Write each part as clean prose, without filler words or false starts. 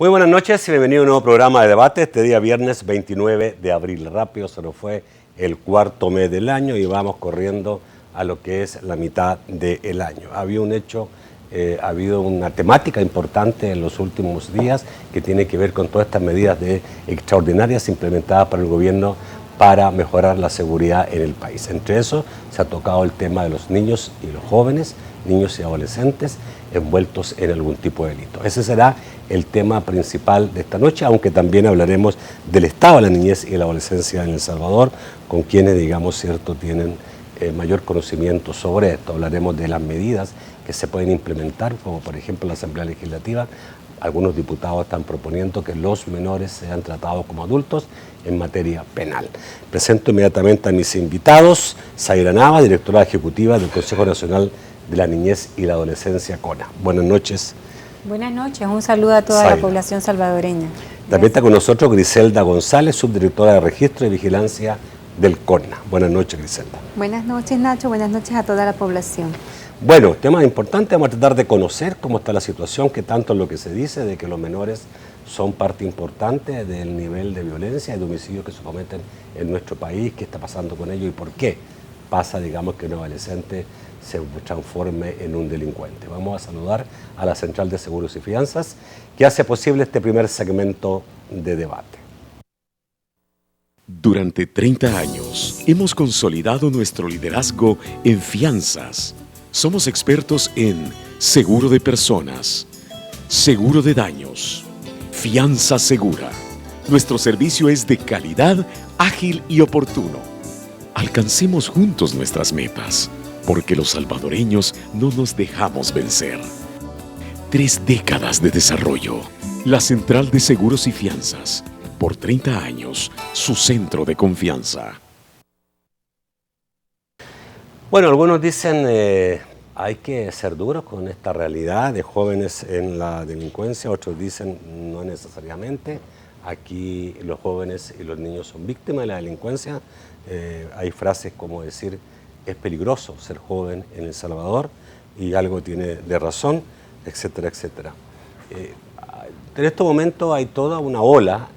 Muy buenas noches y bienvenido a un nuevo programa de debate este día viernes 29 de abril. Rápido se nos fue el cuarto mes del año y vamos corriendo a lo que es la mitad del año. Ha habido una temática importante en los últimos días que tiene que ver con todas estas medidas extraordinarias implementadas por el gobierno para mejorar la seguridad en el país. Entre eso se ha tocado el tema de los niños y los jóvenes, niños y adolescentes envueltos en algún tipo de delito. Ese será el tema principal de esta noche, aunque también hablaremos del estado de la niñez y la adolescencia en El Salvador, con quienes, tienen mayor conocimiento sobre esto. Hablaremos de las medidas que se pueden implementar, como por ejemplo la Asamblea Legislativa. Algunos diputados están proponiendo que los menores sean tratados como adultos en materia penal. Presento inmediatamente a mis invitados. Zaira Nava, directora ejecutiva del Consejo Nacional de la Niñez y la Adolescencia, CONA. Buenas noches. Buenas noches, un saludo a toda la población salvadoreña. También está con nosotros Griselda González, subdirectora de Registro y Vigilancia del CONA. Buenas noches, Griselda. Buenas noches, Nacho. Buenas noches a toda la población. Bueno, tema importante, vamos a tratar de conocer cómo está la situación, que tanto es lo que se dice de que los menores son parte importante del nivel de violencia y de homicidios que se cometen en nuestro país, qué está pasando con ellos y por qué pasa, que un adolescente se transforme en un delincuente. Vamos a saludar a la Central de Seguros y Fianzas, que hace posible este primer segmento de debate. Durante 30 años hemos consolidado nuestro liderazgo en fianzas. Somos expertos en seguro de personas, seguro de daños, fianza segura. Nuestro servicio es de calidad, ágil y oportuno. Alcancemos juntos nuestras metas, porque los salvadoreños no nos dejamos vencer. 3 décadas de desarrollo. La Central de Seguros y Fianzas. Por 30 años, su centro de confianza. Bueno, algunos dicen hay que ser duros con esta realidad de jóvenes en la delincuencia, otros dicen no necesariamente. Aquí los jóvenes y los niños son víctimas de la delincuencia. Hay frases como decir, es peligroso ser joven en El Salvador y algo tiene de razón, etcétera, etcétera. En estos momentos hay toda una ola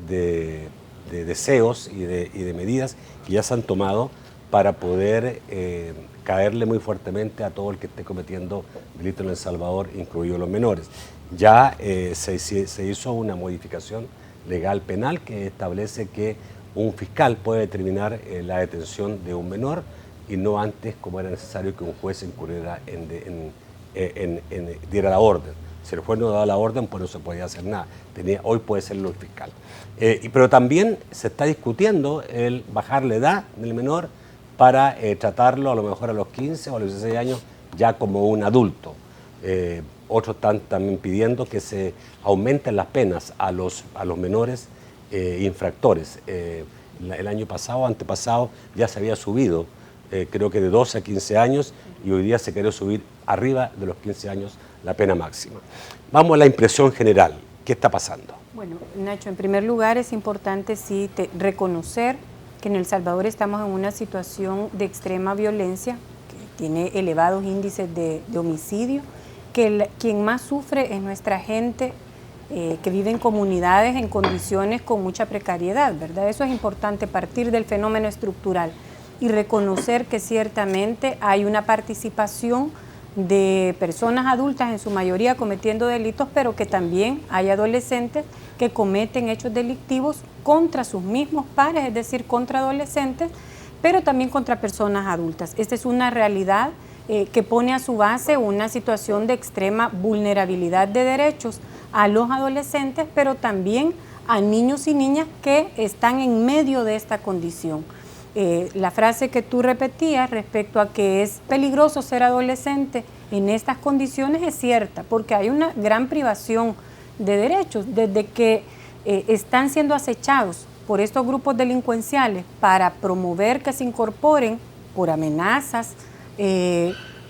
de deseos y de medidas que ya se han tomado para poder caerle muy fuertemente a todo el que esté cometiendo delitos en El Salvador, incluidos los menores. Ya se hizo una modificación legal penal que establece que un fiscal puede determinar la detención de un menor y no antes como era necesario que un juez incurriera diera la orden. Si el juez no daba la orden, pues no se podía hacer nada. Hoy puede serlo el fiscal. Pero también se está discutiendo el bajar la edad del menor para tratarlo a lo mejor a los 15 o a los 16 años ya como un adulto. Otros están también pidiendo que se aumenten las penas a los menores infractores. El año pasado, antepasado, ya se había subido, creo que de 12 a 15 años, y hoy día se quiere subir arriba de los 15 años la pena máxima. Vamos a la impresión general. ¿Qué está pasando? Bueno, Nacho, en primer lugar es importante reconocer que en El Salvador estamos en una situación de extrema violencia, que tiene elevados índices de homicidio, que quien más sufre es nuestra gente que vive en comunidades en condiciones con mucha precariedad, ¿verdad? Eso es importante, partir del fenómeno estructural y reconocer que ciertamente hay una participación de personas adultas, en su mayoría cometiendo delitos, pero que también hay adolescentes que cometen hechos delictivos contra sus mismos pares, es decir, contra adolescentes, pero también contra personas adultas. Esta es una realidad que pone a su base una situación de extrema vulnerabilidad de derechos a los adolescentes, pero también a niños y niñas que están en medio de esta condición. La frase que tú repetías respecto a que es peligroso ser adolescente en estas condiciones es cierta, porque hay una gran privación de derechos desde que están siendo acechados por estos grupos delincuenciales para promover que se incorporen por amenazas,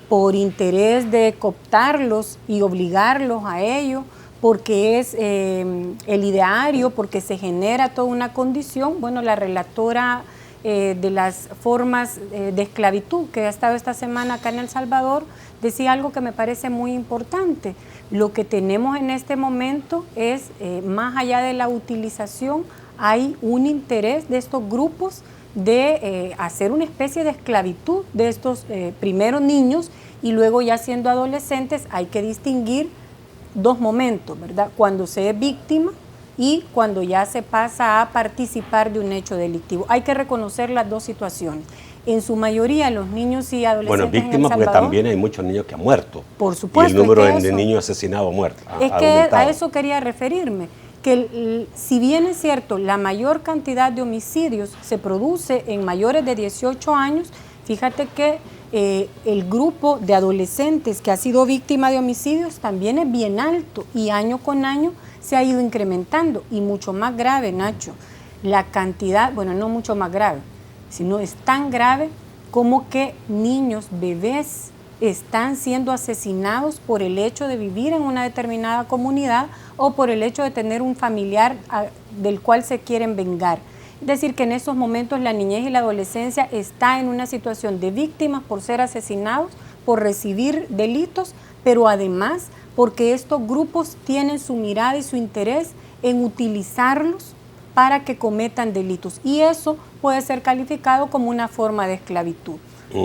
por interés de cooptarlos y obligarlos a ello, porque es el ideario, porque se genera toda una condición. Bueno, la relatora de las formas de esclavitud que ha estado esta semana acá en El Salvador, decía algo que me parece muy importante. Lo que tenemos en este momento es, más allá de la utilización, hay un interés de estos grupos de hacer una especie de esclavitud de estos primeros niños, y luego ya siendo adolescentes hay que distinguir dos momentos, ¿verdad? Cuando se es víctima y cuando ya se pasa a participar de un hecho delictivo. Hay que reconocer las dos situaciones. En su mayoría los niños y adolescentes Bueno, víctimas en El porque Salvador, también hay muchos niños que han muerto. por supuesto. Y el número es que de niños asesinados muertos. Es que a eso quería referirme, que si bien es cierto, la mayor cantidad de homicidios se produce en mayores de 18 años, fíjate que el grupo de adolescentes que ha sido víctima de homicidios también es bien alto y año con año se ha ido incrementando, y mucho más grave, Nacho, la cantidad, bueno, no mucho más grave, sino es tan grave como que niños, bebés, están siendo asesinados por el hecho de vivir en una determinada comunidad o por el hecho de tener un familiar del cual se quieren vengar. Es decir, que en esos momentos la niñez y la adolescencia está en una situación de víctimas por ser asesinados, por recibir delitos, pero además porque estos grupos tienen su mirada y su interés en utilizarlos para que cometan delitos. Y eso puede ser calificado como una forma de esclavitud.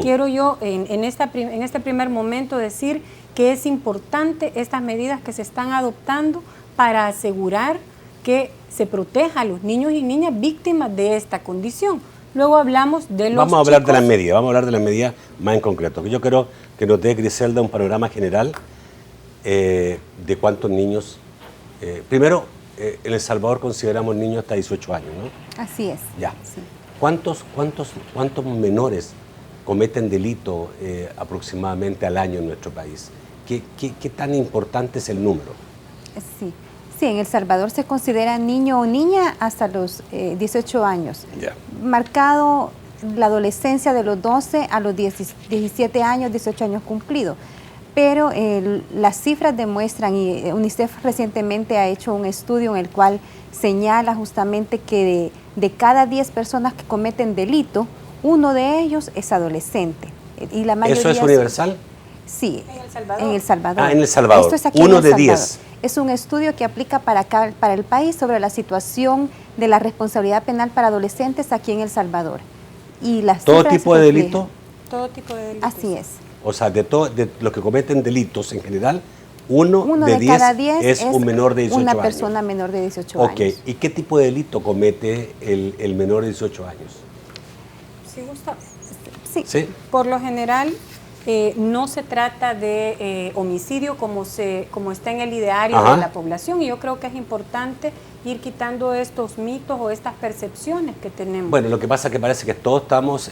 Quiero yo en este primer momento decir que es importante estas medidas que se están adoptando para asegurar que se proteja a los niños y niñas víctimas de esta condición. Luego hablamos de los Vamos a hablar chicos. de las medidas, vamos a hablar de las medidas más en concreto. Yo quiero que nos dé, Griselda, un panorama general de cuántos niños. Primero, en El Salvador consideramos niños hasta 18 años, ¿no? Así es. Ya. Sí. ¿Cuántos menores cometen delito aproximadamente al año en nuestro país? ¿Qué tan importante es el número? Sí. Sí, en El Salvador se considera niño o niña hasta los 18 años. Ya. Marcado la adolescencia de los 12 a los 17 años, 18 años cumplidos. Pero las cifras demuestran, y UNICEF recientemente ha hecho un estudio en el cual señala justamente que de cada 10 personas que cometen delito, uno de ellos es adolescente. Y la mayoría ¿Eso es universal? Sí, ¿En El Salvador? en El Salvador. Ah, en El Salvador. Esto es aquí Uno en El de Salvador. 10. Es un estudio que aplica para acá, para el país, sobre la situación de la responsabilidad penal para adolescentes aquí en El Salvador. Y las ¿Todo cifras tipo de reflejan. delito? Todo tipo de delitos. Así es. O sea, de los que cometen delitos en general, uno de cada 10 10 es un menor de 18 una años. persona menor de 18 Ok, años. ¿y qué tipo de delito comete el menor de 18 años? Sí, Gustavo. Sí. ¿Sí? Por lo general, no se trata de homicidio como está en el ideario Ajá. de la población, y yo creo que es importante ir quitando estos mitos o estas percepciones que tenemos. Bueno, lo que pasa es que parece que todos estamos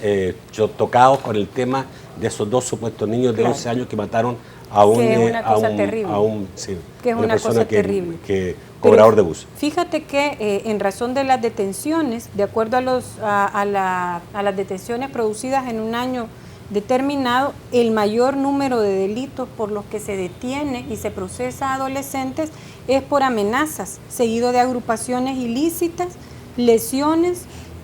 tocados con el tema de esos dos supuestos niños de Claro. 11 años que mataron a un... Que es una cosa terrible. Que es una persona cosa terrible. Que Pero cobrador de bus. Fíjate que en razón de las detenciones, de acuerdo a las detenciones producidas en un año determinado, el mayor número de delitos por los que se detiene y se procesa a adolescentes es por amenazas, seguido de agrupaciones ilícitas, lesiones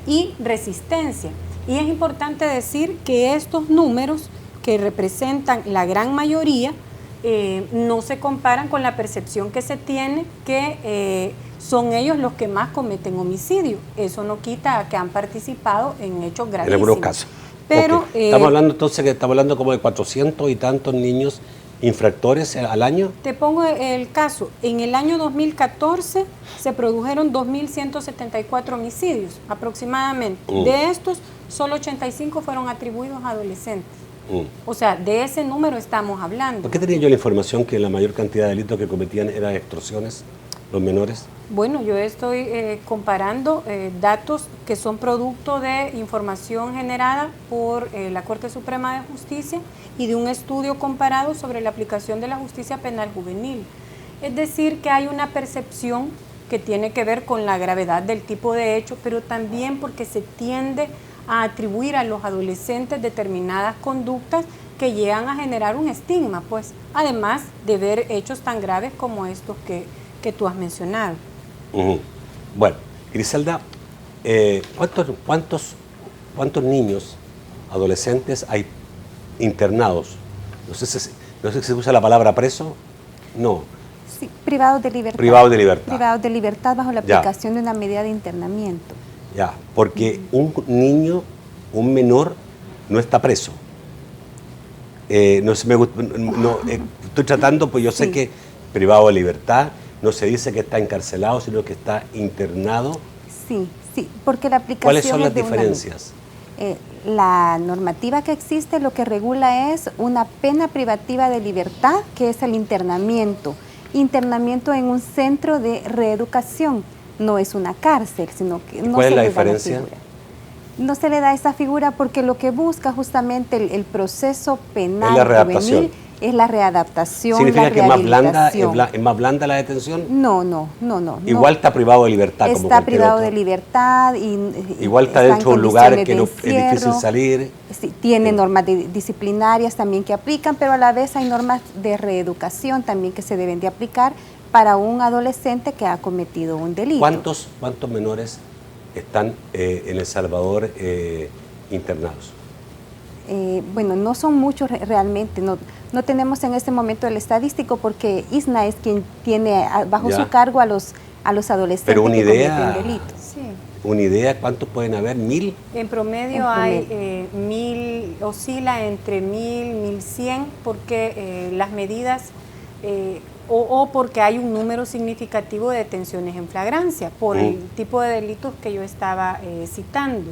y resistencia. Y es importante decir que estos números, que representan la gran mayoría, no se comparan con la percepción que se tiene que son ellos los que más cometen homicidio. Eso no quita a que han participado en hechos gravísimos. En algunos casos. Pero, Ok. Estamos hablando entonces que estamos hablando como de 400 y tantos niños infractores al año. Te pongo el caso. En el año 2014 se produjeron 2.174 homicidios aproximadamente. De estos, solo 85 fueron atribuidos a adolescentes. O sea, de ese número estamos hablando. ¿Por qué tenía yo la información que la mayor cantidad de delitos que cometían eran extorsiones, los menores? Bueno, yo estoy comparando datos que son producto de información generada por la Corte Suprema de Justicia y de un estudio comparado sobre la aplicación de la justicia penal juvenil. Es decir, que hay una percepción que tiene que ver con la gravedad del tipo de hecho, pero también porque se tiende a atribuir a los adolescentes determinadas conductas que llegan a generar un estigma, pues, además de ver hechos tan graves como estos que tú has mencionado. Bueno, Griselda, ¿cuántos ¿cuántos niños, adolescentes hay internados? No sé si se usa la palabra preso. No. Sí, privados de libertad. Privados de libertad. Privados de libertad bajo la aplicación de una medida de internamiento. Ya, porque un niño, un menor, no está preso. No sé, estoy tratando, pues yo sé que privado de libertad, no se dice que está encarcelado, sino que está internado. Sí, porque la aplicación. ¿Cuáles son las diferencias? La normativa que existe lo que regula es una pena privativa de libertad, que es el internamiento. Internamiento en un centro de reeducación, no es una cárcel, sino que no. ¿Cuál es la se le da diferencia? No se le da esa figura porque lo que busca justamente el proceso penal es la readaptación. juvenil es la readaptación. ¿Significa la que es rehabilitación. más blanda la detención? No. Igual está privado de libertad. Está como cualquier privado otro. de libertad. Igual está dentro de un lugar que no, es difícil salir. Sí, tiene normas disciplinarias también que aplican, pero a la vez hay normas de reeducación también que se deben de aplicar para un adolescente que ha cometido un delito. ¿Cuántos menores están en El Salvador internados? Bueno, no son muchos realmente, no tenemos en este momento el estadístico porque ISNA es quien tiene bajo su cargo a los adolescentes. Pero una que idea, cometen delitos. Sí. ¿Una idea cuántos pueden haber? ¿1000? En promedio hay 1000, oscila entre 1000, 1100, porque las medidas, o porque hay un número significativo de detenciones en flagrancia, por el tipo de delitos que yo estaba citando.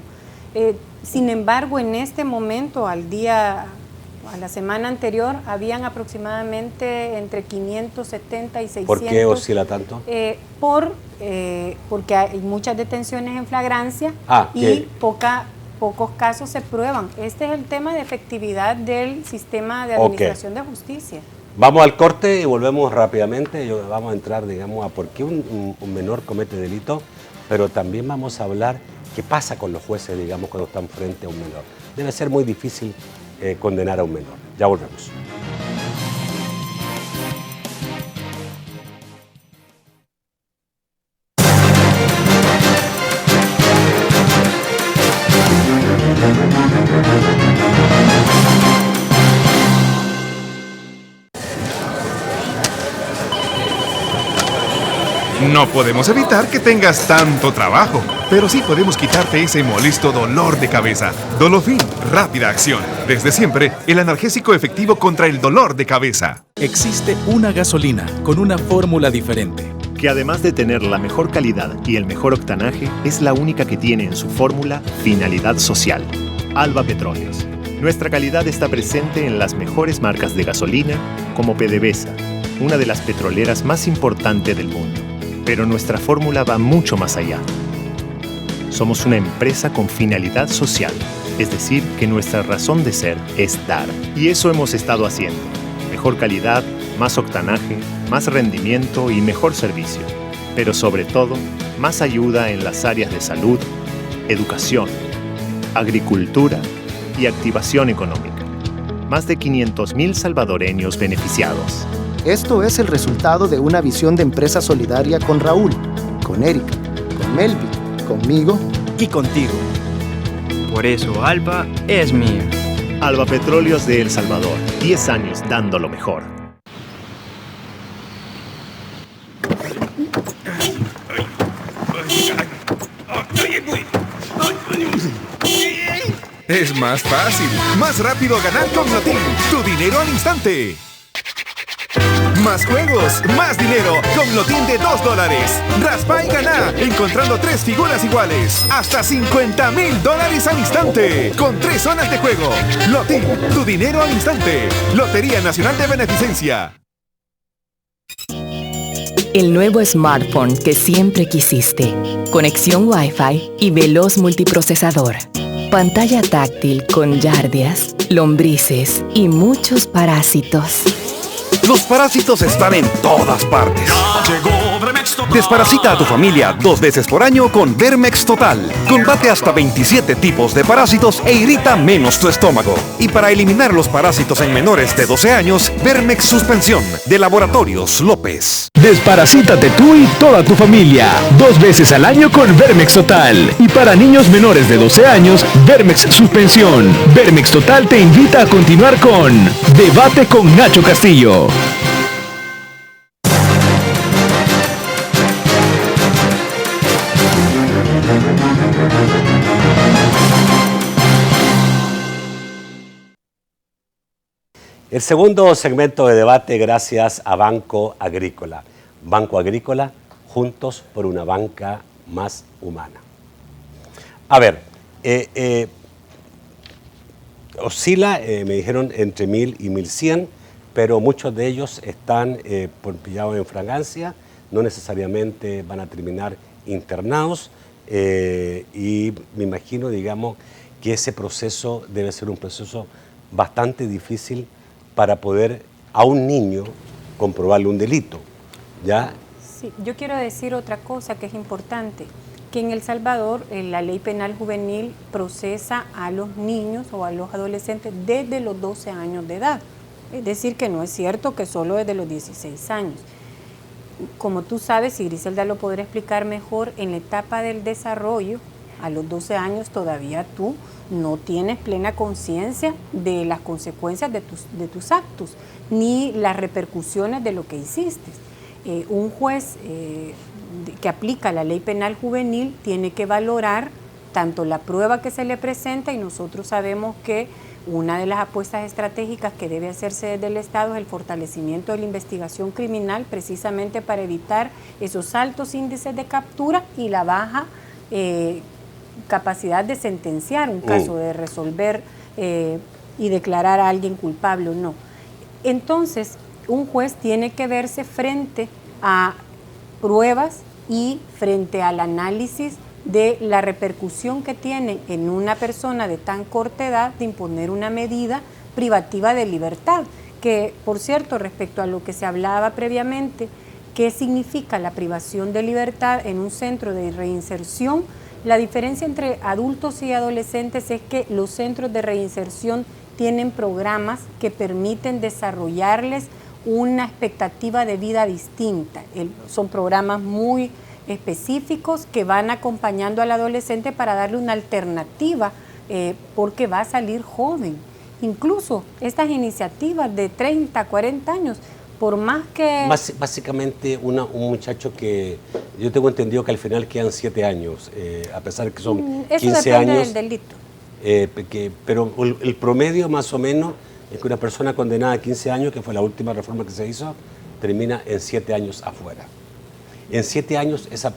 Sin embargo, en este momento, a la semana anterior, habían aproximadamente entre 570 y 600. ¿Por qué oscila tanto? Porque hay muchas detenciones en flagrancia y pocos casos se prueban. Este es el tema de efectividad del sistema de administración de justicia. Vamos al corte y volvemos rápidamente. Vamos a entrar, digamos, a por qué un menor comete delito, pero también vamos a hablar qué pasa con los jueces, digamos, cuando están frente a un menor. Debe ser muy difícil condenar a un menor. Ya volvemos. No podemos evitar que tengas tanto trabajo, pero sí podemos quitarte ese molesto dolor de cabeza. Dolofin, rápida acción. Desde siempre, el analgésico efectivo contra el dolor de cabeza. Existe una gasolina con una fórmula diferente, que además de tener la mejor calidad y el mejor octanaje, es la única que tiene en su fórmula finalidad social. Alba Petróleos. Nuestra calidad está presente en las mejores marcas de gasolina, como PDVSA, una de las petroleras más importantes del mundo. Pero nuestra fórmula va mucho más allá. Somos una empresa con finalidad social, es decir, que nuestra razón de ser es dar. Y eso hemos estado haciendo. Mejor calidad, más octanaje, más rendimiento y mejor servicio. Pero sobre todo, más ayuda en las áreas de salud, educación, agricultura y activación económica. Más de 500,000 salvadoreños beneficiados. Esto es el resultado de una visión de empresa solidaria con Raúl, con Erika, con Melvin, conmigo y contigo. Por eso Alba es mía. Alba Petróleos de El Salvador, 10 años dando lo mejor. Es más fácil, más rápido ganar con Lotín. Tu dinero al instante. Más juegos, más dinero, con Lotín de $2. Raspa y gana, encontrando 3 figuras iguales. Hasta $50,000 al instante, con 3 zonas de juego. Lotín, tu dinero al instante. Lotería Nacional de Beneficencia. El nuevo smartphone que siempre quisiste. Conexión Wi-Fi y veloz multiprocesador. Pantalla táctil con yardias, lombrices y muchos parásitos. Los parásitos están en todas partes. Ya llegó Bremex Desparasita a tu familia 2 veces por año con Vermex Total. Combate hasta 27 tipos de parásitos e irrita menos tu estómago. Y para eliminar los parásitos en menores de 12 años, Vermex Suspensión de Laboratorios López. Desparasítate tú y toda tu familia 2 veces al año con Vermex Total. Y para niños menores de 12 años, Vermex Suspensión. Vermex Total te invita a continuar con Debate con Nacho Castillo. El segundo segmento de debate gracias a Banco Agrícola. Banco Agrícola, juntos por una banca más humana. A ver, oscila, me dijeron, entre 1.000 y 1.100, pero muchos de ellos están pillados en fragancia, no necesariamente van a terminar internados, y me imagino, digamos, que ese proceso debe ser un proceso bastante difícil para poder a un niño comprobarle un delito, ¿ya? Sí, yo quiero decir otra cosa que es importante, que en El Salvador la ley penal juvenil procesa a los niños o a los adolescentes desde los 12 años de edad. Es decir, que no es cierto que solo desde los 16 años. Como tú sabes, y Griselda lo podrá explicar mejor, en la etapa del desarrollo, a los 12 años todavía tú no tienes plena conciencia de las consecuencias de tus actos, ni las repercusiones de lo que hiciste. Un juez que aplica la ley penal juvenil tiene que valorar tanto la prueba que se le presenta, y nosotros sabemos que una de las apuestas estratégicas que debe hacerse desde el Estado es el fortalecimiento de la investigación criminal, precisamente para evitar esos altos índices de captura y la baja capacidad de sentenciar un caso, de resolver y declarar a alguien culpable o no. Entonces, un juez tiene que verse frente a pruebas y frente al análisis de la repercusión que tiene en una persona de tan corta edad de imponer una medida privativa de libertad, que, por cierto, respecto a lo que se hablaba previamente, ¿qué significa la privación de libertad en un centro de reinserción? La diferencia entre adultos y adolescentes es que los centros de reinserción tienen programas que permiten desarrollarles una expectativa de vida distinta. Son programas muy específicos que van acompañando al adolescente para darle una alternativa, porque va a salir joven. Incluso estas iniciativas de 30, 40 años, por más que... Básicamente un muchacho que yo tengo entendido que al final quedan 7 años, a pesar de que son 15 años. Del delito. Pero el promedio más o menos es que una persona condenada a 15 años, que fue la última reforma que se hizo, termina en 7 años afuera. En 7 años esa...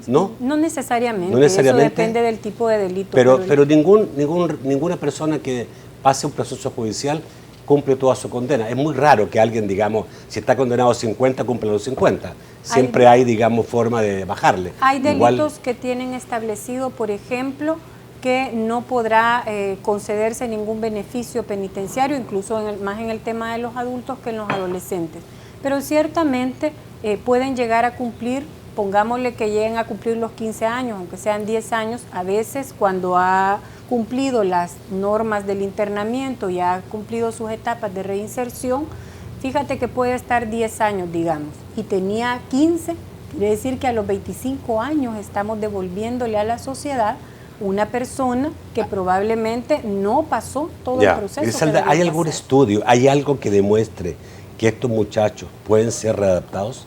¿no? No necesariamente, no necesariamente, eso depende del tipo de delito. Pero ninguna persona que pase un proceso judicial cumple toda su condena. Es muy raro que alguien, digamos, si está condenado a 50, cumpla los 50. Siempre hay, digamos, forma de bajarle. Hay delitos que tienen establecido, por ejemplo, que no podrá concederse ningún beneficio penitenciario, incluso más en el tema de los adultos que en los adolescentes. Pero ciertamente pueden llegar a cumplir, pongámosle que lleguen a cumplir los 15 años, aunque sean 10 años, a veces cuando ha cumplido las normas del internamiento y ha cumplido sus etapas de reinserción, fíjate que puede estar 10 años, digamos, y tenía 15, quiere decir que a los 25 años estamos devolviéndole a la sociedad una persona que probablemente no pasó todo el proceso. Griselda, ¿hay algún estudio, hay algo que demuestre que estos muchachos pueden ser readaptados?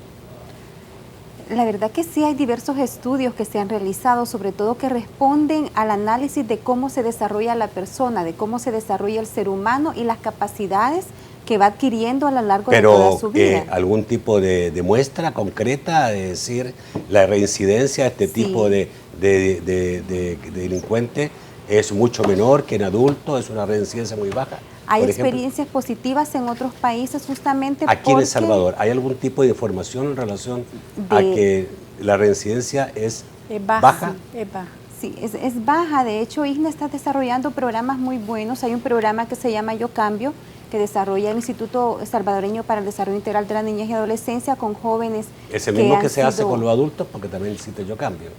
La verdad que sí, hay diversos estudios que se han realizado, sobre todo que responden al análisis de cómo se desarrolla la persona, de cómo se desarrolla el ser humano y las capacidades que va adquiriendo a lo largo de toda su vida. ¿Algún tipo de muestra concreta de decir la reincidencia de este tipo de delincuente es mucho menor que en adultos, es una reincidencia muy baja? Hay experiencias positivas en otros países justamente aquí en El Salvador. ¿Hay algún tipo de información en relación a que la reincidencia es baja? Sí, es baja. Sí, es baja. De hecho, ISNA está desarrollando programas muy buenos. Hay un programa que se llama Yo Cambio, que desarrolla el Instituto Salvadoreño para el Desarrollo Integral de la Niñez y Adolescencia con jóvenes. ¿Ese mismo que se hace con los adultos? Porque también existe Yo Cambio.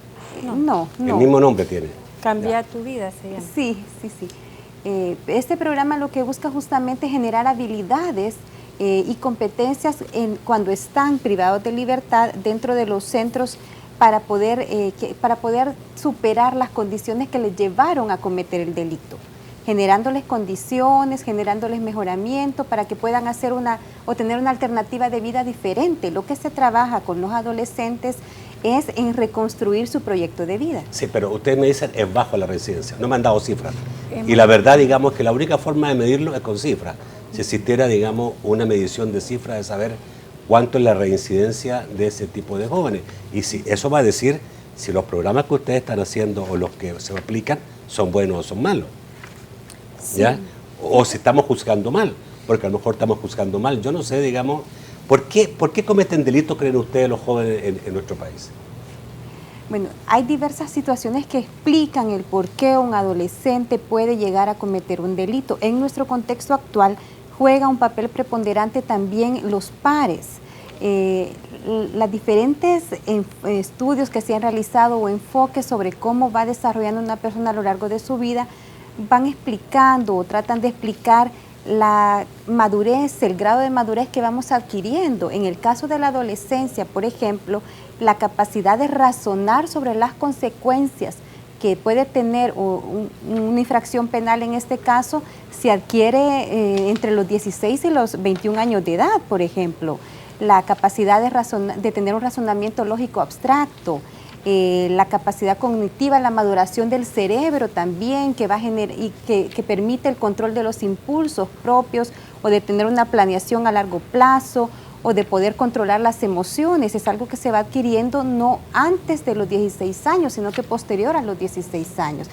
No. El mismo nombre tiene. Cambia tu vida, se llama. Sí. Este programa lo que busca justamente es generar habilidades y competencias cuando están privados de libertad dentro de los centros para poder superar las condiciones que les llevaron a cometer el delito, generándoles condiciones, generándoles mejoramiento para que puedan tener una alternativa de vida diferente. Lo que se trabaja con los adolescentes es en reconstruir su proyecto de vida. Sí, pero ustedes me dicen es bajo la reincidencia, no me han dado cifras. Y la verdad, digamos, que la única forma de medirlo es con cifras. Si existiera, digamos, una medición de cifras de saber cuánto es la reincidencia de ese tipo de jóvenes. Y si eso va a decir si los programas que ustedes están haciendo o los que se aplican son buenos o son malos. Sí. ¿Ya? O si estamos juzgando mal, porque a lo mejor estamos juzgando mal. Yo no sé, digamos, ¿por qué cometen delitos, creen ustedes, los jóvenes en nuestro país? Bueno, hay diversas situaciones que explican el por qué un adolescente puede llegar a cometer un delito. En nuestro contexto actual juega un papel preponderante también los pares. Los diferentes estudios que se han realizado o enfoques sobre cómo va desarrollando una persona a lo largo de su vida van explicando o tratan de explicar la madurez, el grado de madurez que vamos adquiriendo. En el caso de la adolescencia, por ejemplo, la capacidad de razonar sobre las consecuencias que puede tener una infracción penal en este caso, se adquiere entre los 16 y los 21 años de edad, por ejemplo. La capacidad de tener un razonamiento lógico abstracto, la capacidad cognitiva, la maduración del cerebro también, que va a generar y que permite el control de los impulsos propios o de tener una planeación a largo plazo o de poder controlar las emociones. Es algo que se va adquiriendo no antes de los 16 años, sino que posterior a los 16 años.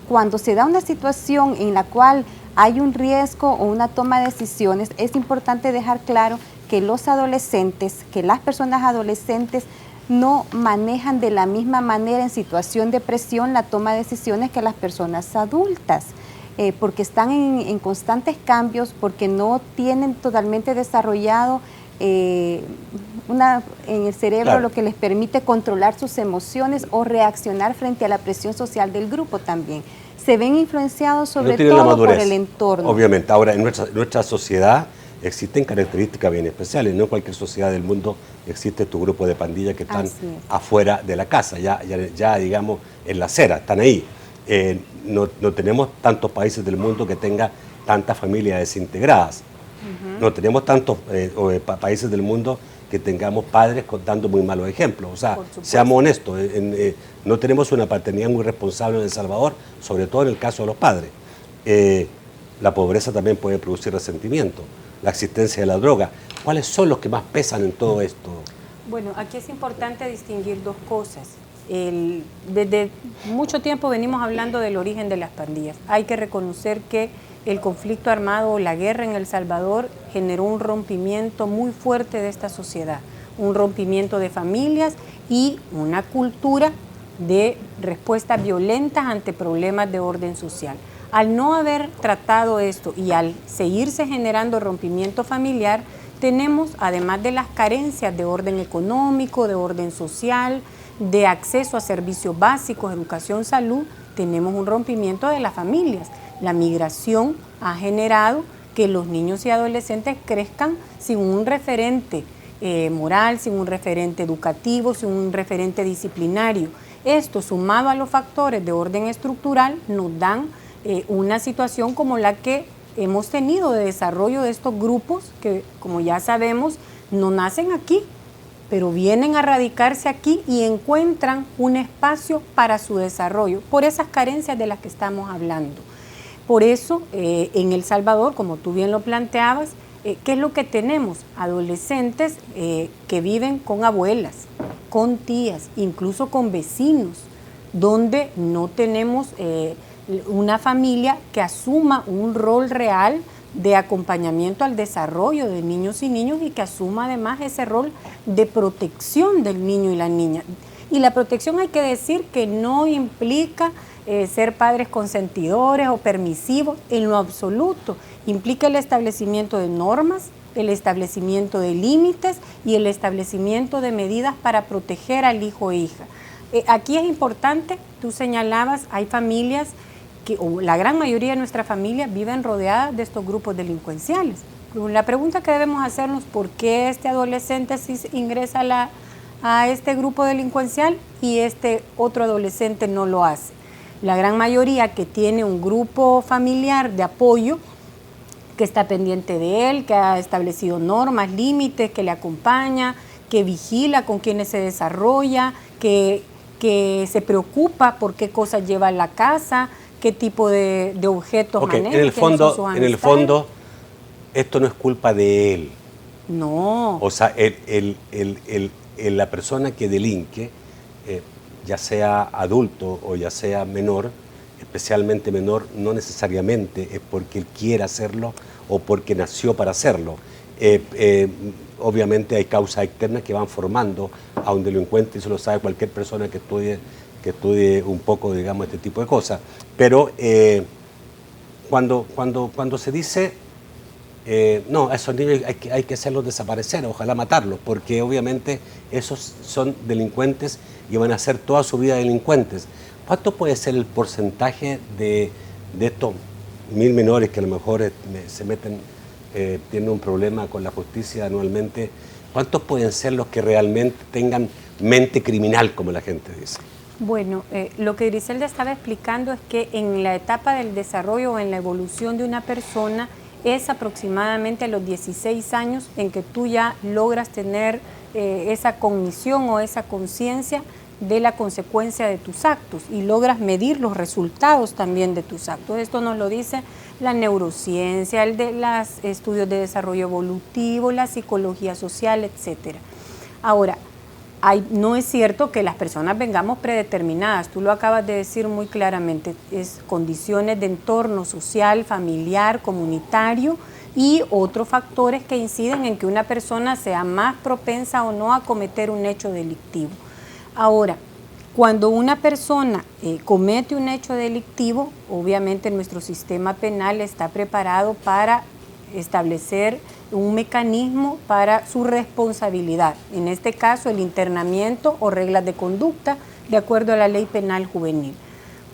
Cuando se da una situación en la cual hay un riesgo o una toma de decisiones, es importante dejar claro que los adolescentes, que las personas adolescentes no manejan de la misma manera en situación de presión la toma de decisiones que las personas adultas, porque están en constantes cambios, porque no tienen totalmente desarrollado en el cerebro, claro, lo que les permite controlar sus emociones o reaccionar frente a la presión social del grupo también. Se ven influenciados sobre todo por el entorno. Obviamente, ahora en nuestra sociedad existen características bien especiales. No en cualquier sociedad del mundo existe tu grupo de pandillas que están afuera de la casa, ya digamos en la acera, están ahí. No tenemos tantos países del mundo que tengan tantas familias desintegradas. No tenemos tantos países del mundo que tengamos padres dando muy malos ejemplos. O sea, seamos honestos, no tenemos una paternidad muy responsable en El Salvador, sobre todo en el caso de los padres. La pobreza también puede producir resentimiento, la existencia de la droga. ¿Cuáles son los que más pesan en todo esto? Bueno, aquí es importante distinguir dos cosas. Desde mucho tiempo venimos hablando del origen de las pandillas. Hay que reconocer que el conflicto armado o la guerra en El Salvador generó un rompimiento muy fuerte de esta sociedad, un rompimiento de familias y una cultura de respuestas violentas ante problemas de orden social. Al no haber tratado esto y al seguirse generando rompimiento familiar, tenemos, además de las carencias de orden económico, de orden social, de acceso a servicios básicos, educación, salud, tenemos un rompimiento de las familias. La migración ha generado que los niños y adolescentes crezcan sin un referente moral, sin un referente educativo, sin un referente disciplinario. Esto, sumado a los factores de orden estructural, nos dan una situación como la que hemos tenido de desarrollo de estos grupos que, como ya sabemos, no nacen aquí, pero vienen a radicarse aquí y encuentran un espacio para su desarrollo por esas carencias de las que estamos hablando. Por eso, en El Salvador, como tú bien lo planteabas, ¿qué es lo que tenemos? Adolescentes que viven con abuelas, con tías, incluso con vecinos, donde no tenemos una familia que asuma un rol real de acompañamiento al desarrollo de niños y niños y que asuma además ese rol de protección del niño y la niña. Y la protección hay que decir que no implica ser padres consentidores o permisivos, en lo absoluto. Implica el establecimiento de normas, el establecimiento de límites y el establecimiento de medidas para proteger al hijo o hija. Aquí es importante, tú señalabas, hay familias o la gran mayoría de nuestras familias viven rodeadas de estos grupos delincuenciales. La pregunta que debemos hacernos, ¿por qué este adolescente sí ingresa a este grupo delincuencial y este otro adolescente no lo hace? La gran mayoría que tiene un grupo familiar de apoyo, que está pendiente de él, que ha establecido normas, límites, que le acompaña, que vigila con quienes se desarrolla, que se preocupa por qué cosas lleva a la casa, qué tipo de objetos maneja. En el fondo, esto no es culpa de él. No. O sea, la persona que delinque, ya sea adulto o ya sea menor, especialmente menor, no necesariamente es porque él quiera hacerlo o porque nació para hacerlo. Obviamente hay causas externas que van formando a un delincuente, y eso lo sabe cualquier persona que estudie un poco, digamos, este tipo de cosas. Pero cuando se dice, no, a esos niños hay que hacerlos desaparecer, ojalá matarlos, porque obviamente esos son delincuentes y van a ser toda su vida delincuentes. ¿Cuánto puede ser el porcentaje de estos 1000 menores que a lo mejor se meten, tienen un problema con la justicia anualmente? ¿Cuántos pueden ser los que realmente tengan mente criminal, como la gente dice? Bueno, lo que Griselda estaba explicando es que en la etapa del desarrollo o en la evolución de una persona es aproximadamente a los 16 años en que tú ya logras tener esa cognición o esa conciencia de la consecuencia de tus actos y logras medir los resultados también de tus actos. Esto nos lo dice la neurociencia, el de los estudios de desarrollo evolutivo, la psicología social, etc. Ahora, no es cierto que las personas vengamos predeterminadas, tú lo acabas de decir muy claramente, es condiciones de entorno social, familiar, comunitario y otros factores que inciden en que una persona sea más propensa o no a cometer un hecho delictivo. Ahora, cuando una persona comete un hecho delictivo, obviamente nuestro sistema penal está preparado para establecer un mecanismo para su responsabilidad, en este caso el internamiento o reglas de conducta de acuerdo a la ley penal juvenil.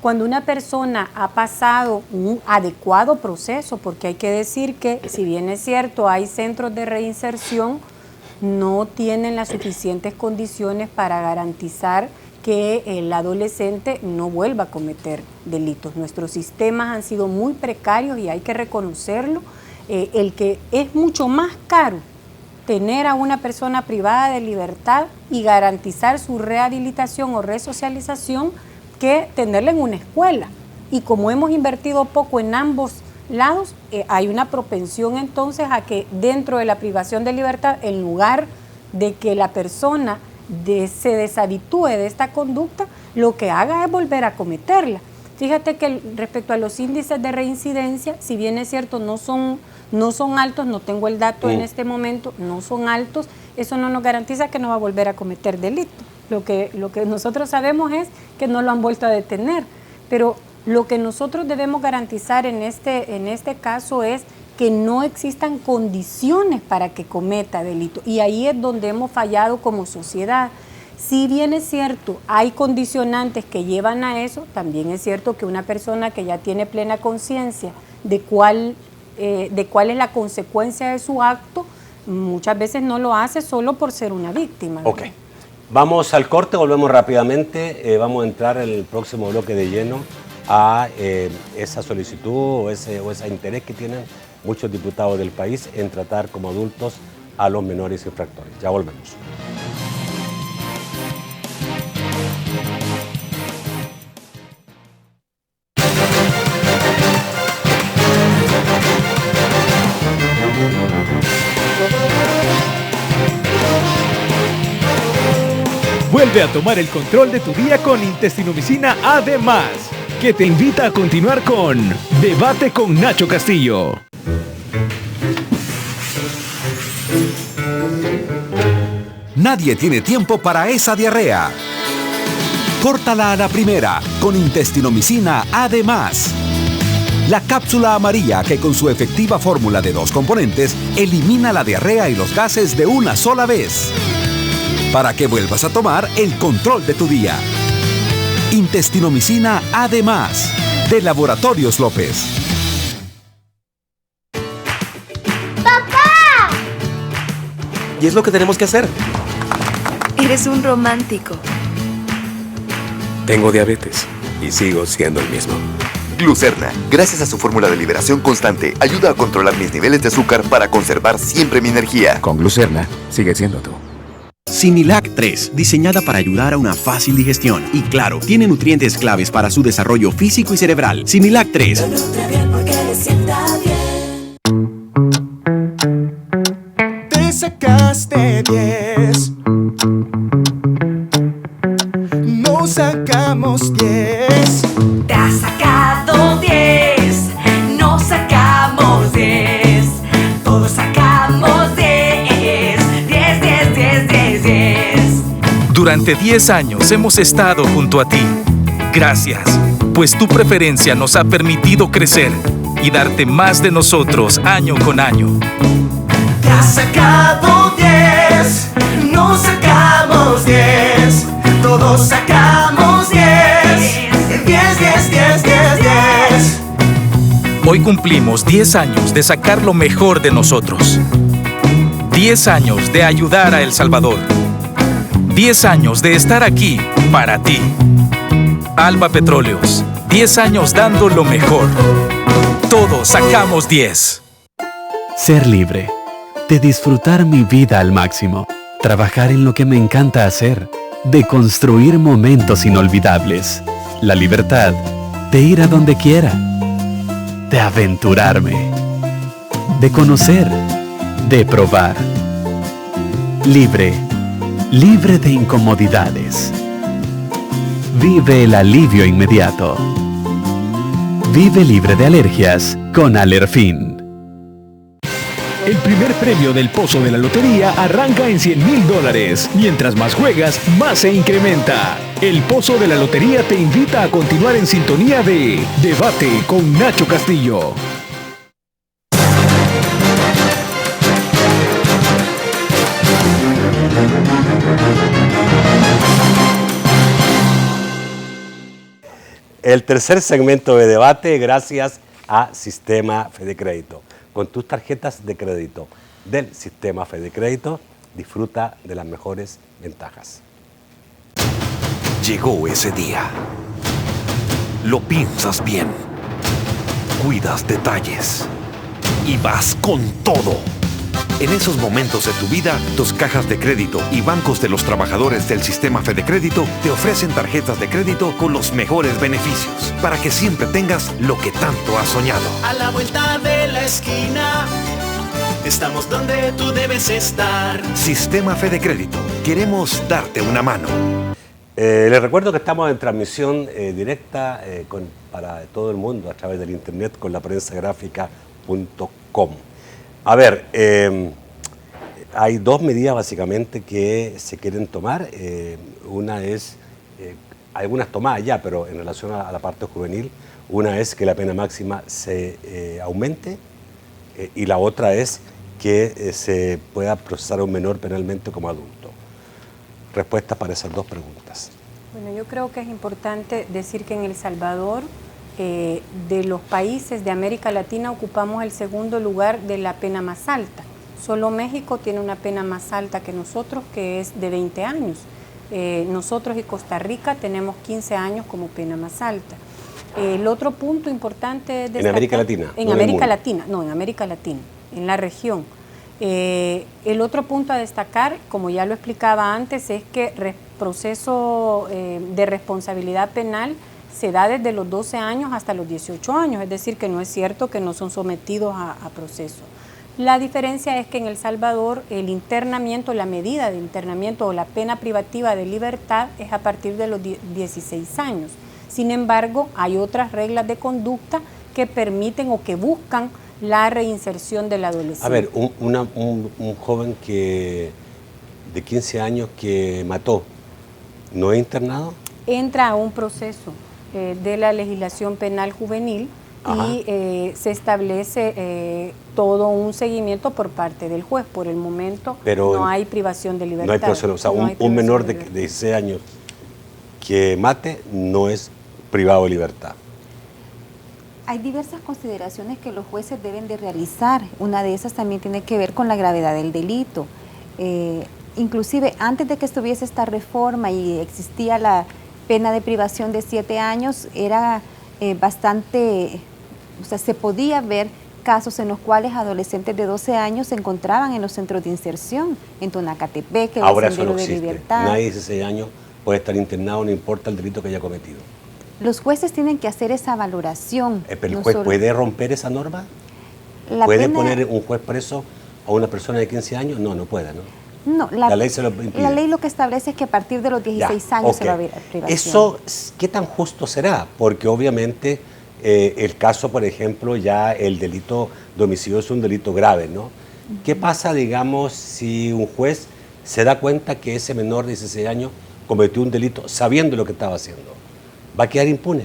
Cuando una persona ha pasado un adecuado proceso, porque hay que decir que si bien es cierto hay centros de reinserción, no tienen las suficientes condiciones para garantizar que el adolescente no vuelva a cometer delitos. Nuestros sistemas han sido muy precarios y hay que reconocerlo. El que es mucho más caro tener a una persona privada de libertad y garantizar su rehabilitación o resocialización que tenerla en una escuela. Y como hemos invertido poco en ambos lados, hay una propensión entonces a que dentro de la privación de libertad, en lugar de que la persona se deshabitúe de esta conducta, lo que haga es volver a cometerla. Fíjate que respecto a los índices de reincidencia, si bien es cierto no son altos, no tengo el dato en este momento, no son altos, eso no nos garantiza que no va a volver a cometer delito. Lo que nosotros sabemos es que no lo han vuelto a detener, pero lo que nosotros debemos garantizar en este caso es que no existan condiciones para que cometa delito. Y ahí es donde hemos fallado como sociedad. Si bien es cierto, hay condicionantes que llevan a eso, también es cierto que una persona que ya tiene plena conciencia de cuál es la consecuencia de su acto, muchas veces no lo hace solo por ser una víctima, ¿no? Ok. Vamos al corte, volvemos rápidamente. Vamos a entrar en el próximo bloque de lleno a esa solicitud o ese interés que tienen muchos diputados del país en tratar como adultos a los menores infractores. Ya volvemos. Vuelve a tomar el control de tu día con Intestinomicina AD+, que te invita a continuar con Debate con Nacho Castillo. Nadie tiene tiempo para esa diarrea. Córtala a la primera con Intestinomicina Además. La cápsula amarilla que con su efectiva fórmula de 2 componentes elimina la diarrea y los gases de una sola vez. Para que vuelvas a tomar el control de tu día. Intestinomicina Además, de Laboratorios López. ¡Papá! Y es lo que tenemos que hacer. Eres un romántico. Tengo diabetes y sigo siendo el mismo. Glucerna, gracias a su fórmula de liberación constante, ayuda a controlar mis niveles de azúcar para conservar siempre mi energía. Con Glucerna, sigue siendo tú. Similac 3, diseñada para ayudar a una fácil digestión. Y claro, tiene nutrientes claves para su desarrollo físico y cerebral. Similac 3. Te sacaste 10. No sacamos 10. Te has sacado 10. No sacamos 10. Todos sacamos 10. 10, 10, 10, 10, 10. Durante 10 años hemos estado junto a ti. Gracias, pues tu preferencia nos ha permitido crecer y darte más de nosotros año con año. Te has sacado 10. No sacamos 10. Todos sacamos 10. 10, 10, 10, 10, 10. Hoy cumplimos 10 años de sacar lo mejor de nosotros. 10 años de ayudar a El Salvador. 10 años de estar aquí para ti. Alba Petróleos, 10 años dando lo mejor. Todos sacamos 10. Ser libre, de disfrutar mi vida al máximo, trabajar en lo que me encanta hacer, de construir momentos inolvidables, la libertad de ir a donde quiera, de aventurarme, de conocer, de probar. Libre, libre de incomodidades. Vive el alivio inmediato. Vive libre de alergias con Alerfin. El primer premio del Pozo de la Lotería arranca en $100,000. Mientras más juegas, más se incrementa. El Pozo de la Lotería te invita a continuar en sintonía de Debate con Nacho Castillo. El tercer segmento de debate, gracias a Sistema Fede Crédito. Con tus tarjetas de crédito del Sistema Fede Crédito, disfruta de las mejores ventajas. Llegó ese día. Lo piensas bien. Cuidas detalles. Y vas con todo. En esos momentos de tu vida, tus cajas de crédito y bancos de los trabajadores del Sistema Fede Crédito te ofrecen tarjetas de crédito con los mejores beneficios para que siempre tengas lo que tanto has soñado. A la vuelta de la esquina, estamos donde tú debes estar. Sistema Fede Crédito. Queremos darte una mano. Les recuerdo que estamos en transmisión directa para todo el mundo a través del internet con laprensagráfica.com. A ver, hay dos medidas básicamente que se quieren tomar. Una es, algunas tomadas ya, pero en relación a la parte juvenil, una es que la pena máxima se aumente y la otra es que se pueda procesar a un menor penalmente como adulto. Respuestas para esas dos preguntas. Bueno, yo creo que es importante decir que en El Salvador, de los países de América Latina, ocupamos el segundo lugar de la pena más alta. Solo México tiene una pena más alta que nosotros, que es de 20 años. Nosotros y Costa Rica tenemos 15 años como pena más alta. El otro punto importante es destacar, ¿En América Latina? En América Latina, no, en América Latina, en la región. El otro punto a destacar, como ya lo explicaba antes, es que el proceso de responsabilidad penal se da desde los 12 años hasta los 18 años, es decir, que no es cierto que no son sometidos a proceso. La diferencia es que en El Salvador el internamiento, la medida de internamiento o la pena privativa de libertad es a partir de los 16 años. Sin embargo, hay otras reglas de conducta que permiten o que buscan la reinserción del adolescente. A ver, un joven de 15 años que mató, ¿no es internado? entra a un proceso de la legislación penal juvenil. Ajá. Y se establece todo un seguimiento por parte del juez. Por el momento pero no hay privación de libertad. No hay privación, o sea, un menor de 16 años que mate no es privado de libertad. Hay diversas consideraciones que los jueces deben de realizar. Una de esas también tiene que ver con la gravedad del delito. Inclusive antes de que estuviese esta reforma y existía la pena de privación de 7 años, era bastante... O sea, se podía ver casos en los cuales adolescentes de 12 años se encontraban en los centros de inserción, en Tonacatepec, en ahora el Sendero de Libertad. Nadie de 16 años puede estar internado, no importa el delito que haya cometido. Los jueces tienen que hacer esa valoración. ¿Pero el juez puede romper esa norma? ¿Puede poner un juez preso a una persona de 15 años? No, no puede, ¿no? No, la ley se lo impide. La ley lo que establece es que a partir de los 16 años se va a ver privación. ¿Eso qué tan justo será? Porque obviamente... el caso, por ejemplo, ya el delito de homicidio es un delito grave, ¿no? ¿Qué pasa, digamos, si un juez se da cuenta que ese menor de 16 años cometió un delito sabiendo lo que estaba haciendo? ¿Va a quedar impune?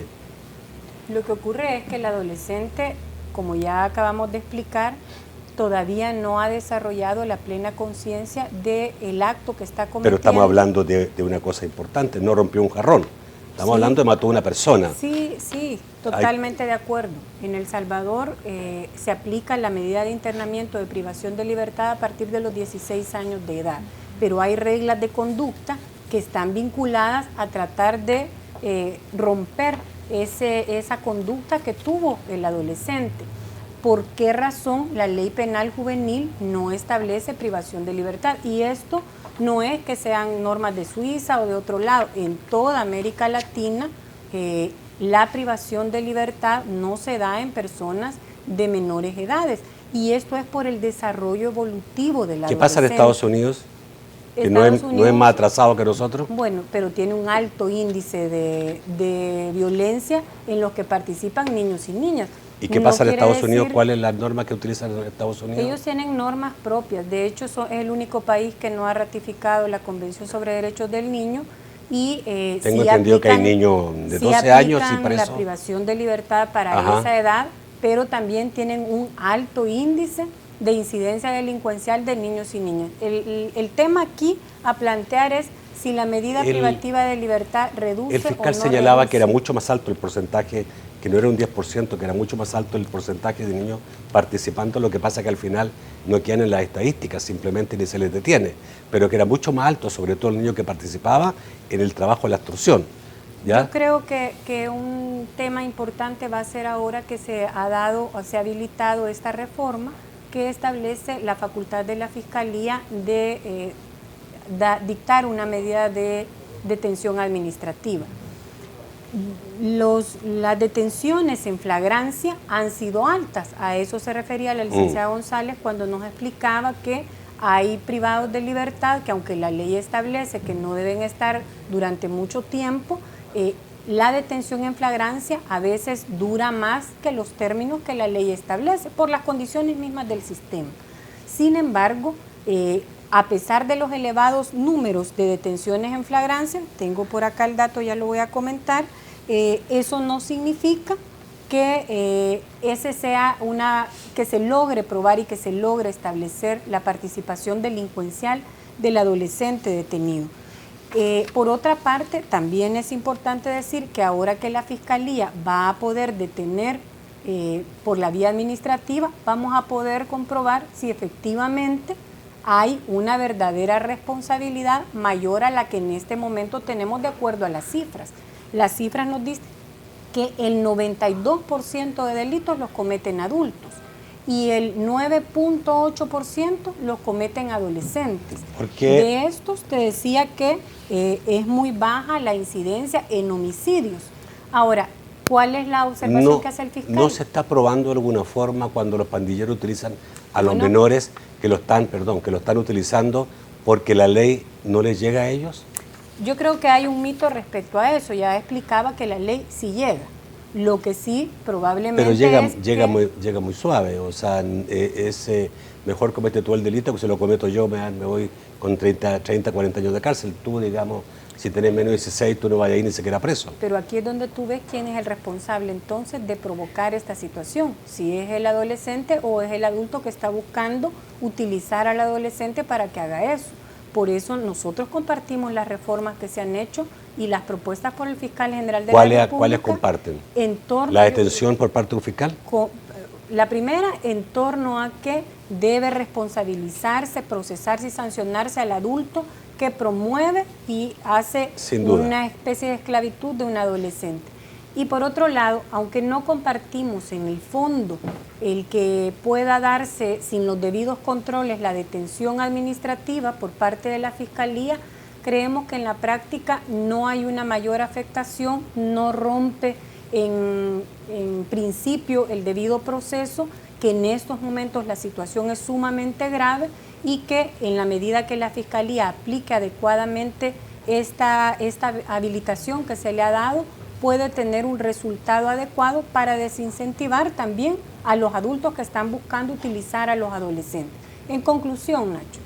Lo que ocurre es que el adolescente, como ya acabamos de explicar, todavía no ha desarrollado la plena conciencia del acto que está cometiendo. Pero estamos hablando de una cosa importante, no rompió un jarrón. Estamos hablando de mató a una persona. Sí, totalmente de acuerdo. En El Salvador se aplica la medida de internamiento de privación de libertad a partir de los 16 años de edad, pero hay reglas de conducta que están vinculadas a tratar de romper esa conducta que tuvo el adolescente. ¿Por qué razón la ley penal juvenil no establece privación de libertad? Y esto no es que sean normas de Suiza o de otro lado. En toda América Latina la privación de libertad no se da en personas de menores edades. Y esto es por el desarrollo evolutivo de la ¿Qué pasa en Estados Unidos? Que no es más atrasado que nosotros. Bueno, pero tiene un alto índice de violencia en los que participan niños y niñas. ¿Y qué pasa en Estados Unidos? ¿Cuál es la norma que utilizan en Estados Unidos? Ellos tienen normas propias. De hecho, es el único país que no ha ratificado la Convención sobre Derechos del Niño. Y tengo entendido que hay niños de 12 años y presos. La privación de libertad para esa edad, pero también tienen un alto índice de incidencia delincuencial de niños y niñas. El tema aquí a plantear es si la medida privativa de libertad reduce o no. El fiscal señalaba que era mucho más alto el porcentaje, que no era un 10%, que era mucho más alto el porcentaje de niños participando. Lo que pasa que al final no quedan en las estadísticas, simplemente ni se les detiene, pero que era mucho más alto, sobre todo el niño que participaba en el trabajo de la extorsión. ¿Ya? Yo creo que un tema importante va a ser ahora que se ha habilitado esta reforma que establece la facultad de la Fiscalía de dictar una medida de detención administrativa. Las detenciones en flagrancia han sido altas, a eso se refería la licenciada González cuando nos explicaba que hay privados de libertad que aunque la ley establece que no deben estar durante mucho tiempo, la detención en flagrancia a veces dura más que los términos que la ley establece por las condiciones mismas del sistema. Sin embargo, a pesar de los elevados números de detenciones en flagrancia, tengo por acá el dato, ya lo voy a comentar, eso no significa que que se logre probar y que se logre establecer la participación delincuencial del adolescente detenido. Por otra parte, también es importante decir que ahora que la Fiscalía va a poder detener por la vía administrativa, vamos a poder comprobar si efectivamente hay una verdadera responsabilidad mayor a la que en este momento tenemos de acuerdo a las cifras. Las cifras nos dicen que el 92% de delitos los cometen adultos y el 9.8% los cometen adolescentes. ¿Por qué? De estos te decía que es muy baja la incidencia en homicidios. Ahora, ¿cuál es la observación que hace el fiscal? ¿No se está probando de alguna forma cuando los pandilleros utilizan a los menores que lo están utilizando porque la ley no les llega a ellos? Yo creo que hay un mito respecto a eso. Ya explicaba que la ley sí llega. Lo que sí probablemente pero llega muy suave. O sea, mejor comete tú el delito que se lo cometo yo, me voy con 30, 40 años de cárcel. Tú, digamos, Si tenés menos de 16, tú no vas a ir ni siquiera preso. Pero aquí es donde tú ves quién es el responsable entonces de provocar esta situación. Si es el adolescente o es el adulto que está buscando utilizar al adolescente para que haga eso. Por eso nosotros compartimos las reformas que se han hecho y las propuestas por el fiscal general de la República. ¿Cuáles comparten? En torno ¿La detención por parte de un fiscal? La primera, en torno a que debe responsabilizarse, procesarse y sancionarse al adulto que promueve y hace una especie de esclavitud de un adolescente. Y por otro lado, aunque no compartimos en el fondo el que pueda darse sin los debidos controles la detención administrativa por parte de la Fiscalía, creemos que en la práctica no hay una mayor afectación, no rompe en principio el debido proceso, que en estos momentos la situación es sumamente grave y que en la medida que la Fiscalía aplique adecuadamente esta habilitación que se le ha dado, puede tener un resultado adecuado para desincentivar también a los adultos que están buscando utilizar a los adolescentes. En conclusión, Nacho,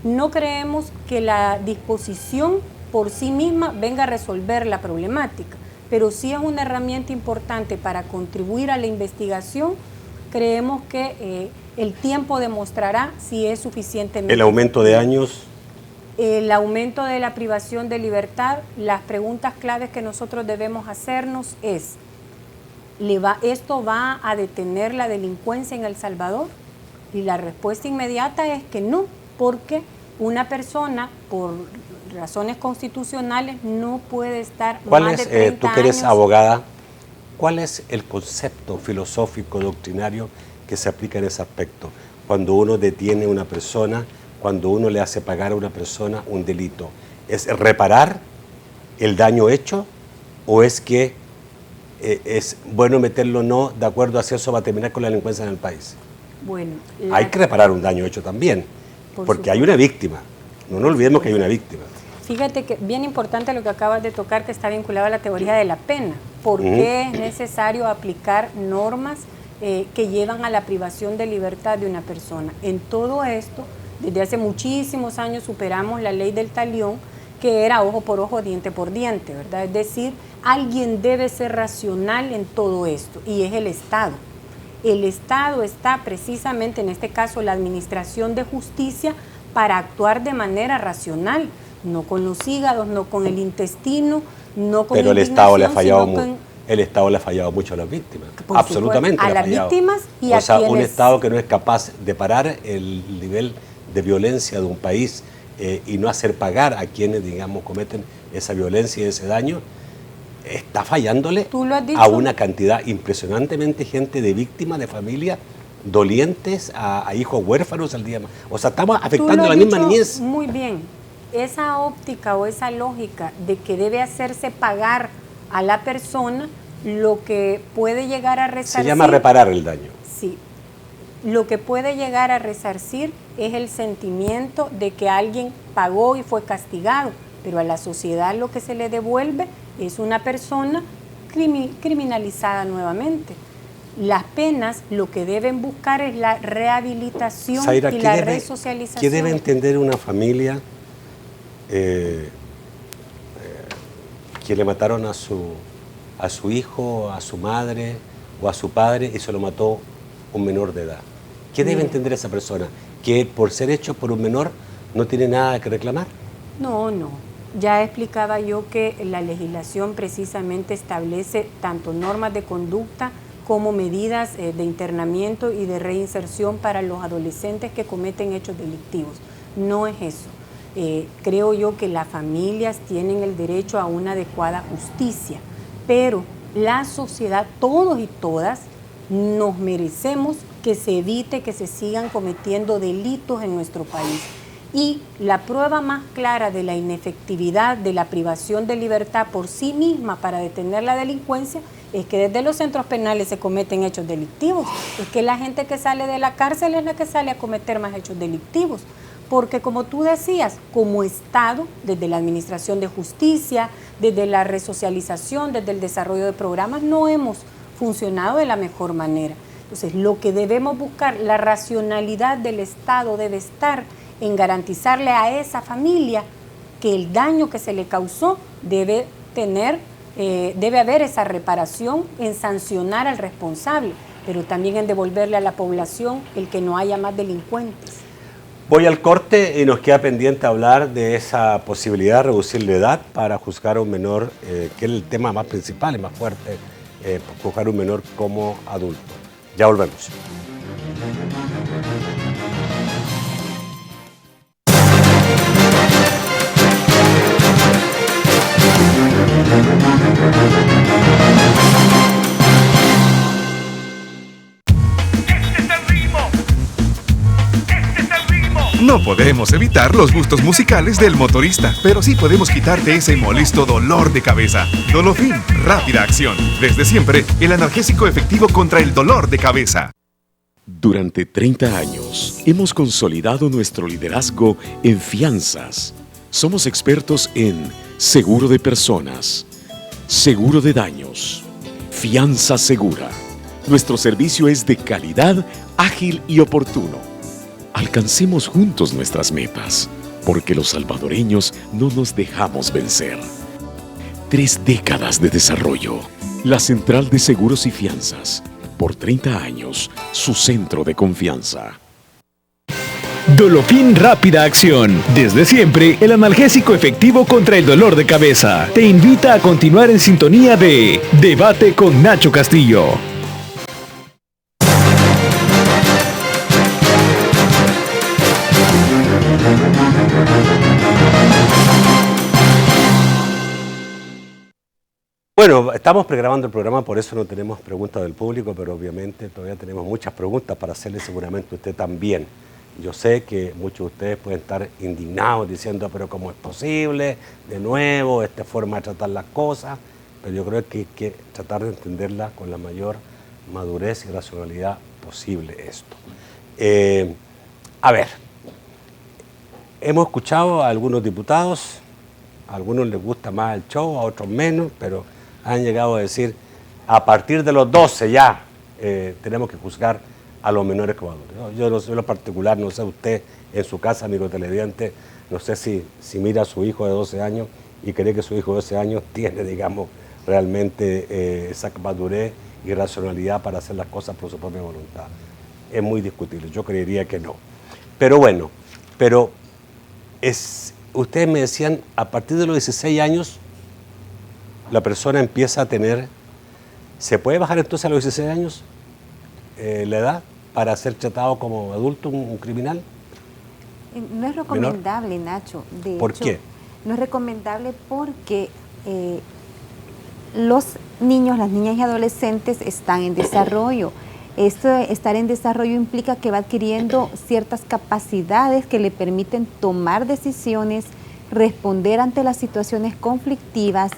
no creemos que la disposición por sí misma venga a resolver la problemática, pero sí es una herramienta importante para contribuir a la investigación. Creemos que el tiempo demostrará si es suficientemente. ¿El aumento de años? El aumento de la privación de libertad, las preguntas claves que nosotros debemos hacernos es, ¿esto va a detener la delincuencia en El Salvador? Y la respuesta inmediata es que no, porque una persona, por razones constitucionales, no puede estar más de 30 tú que eres años. abogada, ¿cuál es el concepto filosófico, doctrinario que se aplica en ese aspecto? Cuando uno detiene a una persona, cuando uno le hace pagar a una persona un delito, ¿es reparar el daño hecho o es que es bueno meterlo no de acuerdo a si eso va a terminar con la delincuencia en el país? Bueno, hay que reparar un daño hecho también, porque hay una víctima. No nos olvidemos que hay una víctima. Fíjate que bien importante lo que acabas de tocar, que está vinculado a la teoría de la pena. ¿Por qué es necesario aplicar normas que llevan a la privación de libertad de una persona? En todo esto, desde hace muchísimos años superamos la ley del talión, que era ojo por ojo, diente por diente, ¿verdad? Es decir, alguien debe ser racional en todo esto, y es el Estado. El Estado está precisamente, en este caso, la Administración de Justicia, para actuar de manera racional, no con los hígados, no con el intestino, no con Pero el Estado le ha fallado mucho. El Estado le ha fallado mucho a las víctimas, absolutamente. A las víctimas y a quienes... un Estado que no es capaz de parar el nivel de violencia de un país y no hacer pagar a quienes, digamos, cometen esa violencia y ese daño, está fallándole a una cantidad impresionantemente gente de víctimas, de familias dolientes, a hijos huérfanos al día más. O sea, estamos afectando a la misma niñez. Muy bien. Esa óptica o esa lógica de que debe hacerse pagar a la persona lo que puede llegar a resarcir. Se llama reparar el daño. Sí. Lo que puede llegar a resarcir es el sentimiento de que alguien pagó y fue castigado, pero a la sociedad lo que se le devuelve es una persona criminalizada nuevamente. Las penas lo que deben buscar es la rehabilitación, Zaira, y la resocialización. ¿Qué debe entender una familia que le mataron a su hijo, a su madre o a su padre y se lo mató un menor de edad? ¿Qué debe entender esa persona? ¿Que por ser hecho por un menor no tiene nada que reclamar? No. Ya explicaba yo que la legislación precisamente establece tanto normas de conducta como medidas de internamiento y de reinserción para los adolescentes que cometen hechos delictivos. No es eso. Creo yo que las familias tienen el derecho a una adecuada justicia, pero la sociedad, todos y todas, nos merecemos que se evite que se sigan cometiendo delitos en nuestro país. Y la prueba más clara de la inefectividad de la privación de libertad por sí misma para detener la delincuencia es que desde los centros penales se cometen hechos delictivos. Es que la gente que sale de la cárcel es la que sale a cometer más hechos delictivos. Porque como tú decías, como Estado, desde la Administración de Justicia, desde la resocialización, desde el desarrollo de programas, no hemos funcionado de la mejor manera. Entonces, lo que debemos buscar, la racionalidad del Estado debe estar en garantizarle a esa familia que el daño que se le causó debe haber esa reparación en sancionar al responsable, pero también en devolverle a la población el que no haya más delincuentes. Voy al corte y nos queda pendiente hablar de esa posibilidad de reducir la edad para juzgar a un menor, que es el tema más principal y más fuerte, juzgar a un menor como adulto. Ya volvemos. No podemos evitar los gustos musicales del motorista, pero sí podemos quitarte ese molesto dolor de cabeza. Dolofin, rápida acción. Desde siempre, el analgésico efectivo contra el dolor de cabeza. Durante 30 años hemos consolidado nuestro liderazgo en fianzas. Somos expertos en seguro de personas, seguro de daños, fianza segura. Nuestro servicio es de calidad, ágil y oportuno. Alcancemos juntos nuestras metas, porque los salvadoreños no nos dejamos vencer. 3 décadas de desarrollo. La Central de Seguros y Fianzas. Por 30 años, su centro de confianza. Dolofin Rápida Acción. Desde siempre, el analgésico efectivo contra el dolor de cabeza. Te invita a continuar en sintonía de Debate con Nacho Castillo. Bueno, estamos pregrabando el programa, por eso no tenemos preguntas del público, pero obviamente todavía tenemos muchas preguntas para hacerle, seguramente usted también. Yo sé que muchos de ustedes pueden estar indignados diciendo, pero ¿cómo es posible? De nuevo, esta forma de tratar las cosas, pero yo creo que hay que tratar de entenderla con la mayor madurez y racionalidad posible esto. A ver, hemos escuchado a algunos diputados, a algunos les gusta más el show, a otros menos, pero han llegado a decir, a partir de los 12 ya tenemos que juzgar a los menores como adultos. Yo no sé, en lo particular, no sé usted en su casa, amigo televidente, no sé si mira a su hijo de 12 años y cree que su hijo de 12 años tiene, digamos, realmente esa madurez y racionalidad para hacer las cosas por su propia voluntad. Es muy discutible, yo creería que no. Pero bueno, ustedes me decían, a partir de los 16 años, la persona empieza a tener, ¿se puede bajar entonces a los 16 años la edad para ser tratado como adulto, un criminal? No es recomendable, menor. Nacho. ¿Por qué? No es recomendable porque los niños, las niñas y adolescentes están en desarrollo. Esto de estar en desarrollo implica que va adquiriendo ciertas capacidades que le permiten tomar decisiones, responder ante las situaciones conflictivas,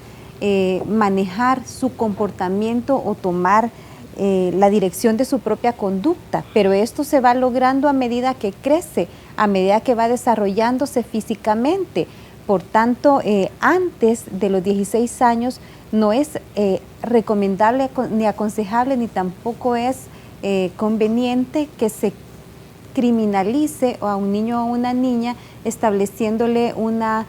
manejar su comportamiento o tomar la dirección de su propia conducta, pero esto se va logrando a medida que crece, a medida que va desarrollándose físicamente. Por tanto, antes de los 16 años no es recomendable ni aconsejable ni tampoco es conveniente que se criminalice a un niño o a una niña estableciéndole una